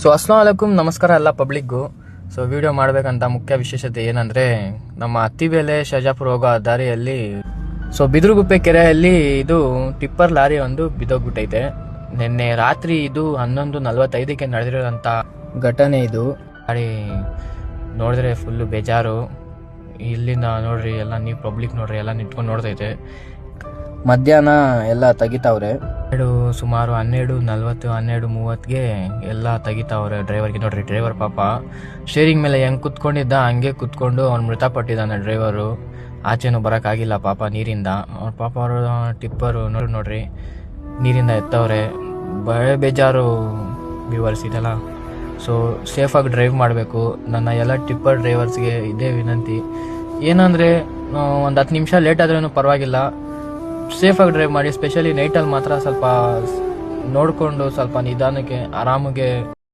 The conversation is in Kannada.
ಸೊ ಅಸ್ಲಾಂ ಅಲೈಕುಮ್, ನಮಸ್ಕಾರ ಎಲ್ಲ ಪಬ್ಲಿಕ್ಗೂ. ಸೊ ವಿಡಿಯೋ ಮಾಡಬೇಕಂತ ಮುಖ್ಯ ವಿಶೇಷತೆ ಏನಂದರೆ, ನಮ್ಮ ಅತ್ತಿಬೇಲೆ ಶಜಾಪುರ ಹೋಗೋ ದಾರಿಯಲ್ಲಿ ಬಿದಿರುಗುಪ್ಪೆ ಕೆರೆಯಲ್ಲಿ ಇದು ಟಿಪ್ಪರ್ ಲಾರಿ ಒಂದು ಬಿದ್ದೋಗ್ಬಿಟ್ಟೈತೆ. ನಿನ್ನೆ ರಾತ್ರಿ ಇದು 11:45ಕ್ಕೆ ನಡೆದಿರೋಂಥ ಘಟನೆ. ಇದು ಗಾಡಿ ನೋಡಿದ್ರೆ ಫುಲ್ಲು ಬೇಜಾರು. ಇಲ್ಲಿಂದ ನೋಡ್ರಿ ಎಲ್ಲ, ನೀವು ಪಬ್ಲಿಕ್ ನೋಡ್ರಿ ಎಲ್ಲ ನಿಂತ್ಕೊಂಡು ನೋಡ್ತೈತೆ. ಮಧ್ಯಾಹ್ನ ಎಲ್ಲ ತೆಗಿತಾವ್ರೆ. ಸುಮಾರು 12:40 12:30ಗೆ ಎಲ್ಲ ತೆಗಿತಾವ್ರೆ. ಡ್ರೈವರ್ಗೆ ನೋಡ್ರಿ, ಡ್ರೈವರ್ ಪಾಪ ಸ್ಟೇರಿಂಗ್ ಮೇಲೆ ಹೆಂಗೆ ಕುತ್ಕೊಂಡಿದ್ದ ಹಂಗೆ ಕುತ್ಕೊಂಡು ಅವ್ನು ಮೃತಪಟ್ಟಿದ್ದಾನೆ. ಡ್ರೈವರು ಆಚೆನೂ ಬರೋಕ್ಕಾಗಿಲ್ಲ ಪಾಪ ನೀರಿಂದ. ಅವ್ರ ಪಾಪ ಅವರು ಟಿಪ್ಪರು ನೋಡ್ರಿ ನೀರಿಂದ ಎತ್ತವ್ರೆ. ಬಳೆ ಬೇಜಾರು ವ್ಯೂವರ್ಸ್ ಇದೆಲ್ಲ. ಸೊ ಸೇಫಾಗಿ ಡ್ರೈವ್ ಮಾಡಬೇಕು. ನನ್ನ ಎಲ್ಲ ಟಿಪ್ಪರ್ ಡ್ರೈವರ್ಸ್ಗೆ ಇದೇ ವಿನಂತಿ. ಏನಂದರೆ, ಒಂದು 10 ನಿಮಿಷ ಲೇಟ್ ಆದ್ರೂ ಪರವಾಗಿಲ್ಲ, ಸೇಫಾಗಿ ಡ್ರೈವ್ ಮಾಡಿ. ಸ್ಪೆಷಲಿ ನೈಟಲ್ಲಿ ಮಾತ್ರ ಸ್ವಲ್ಪ ನೋಡಿಕೊಂಡು ಸ್ವಲ್ಪ ನಿಧಾನಕ್ಕೆ ಆರಾಮಾಗೆ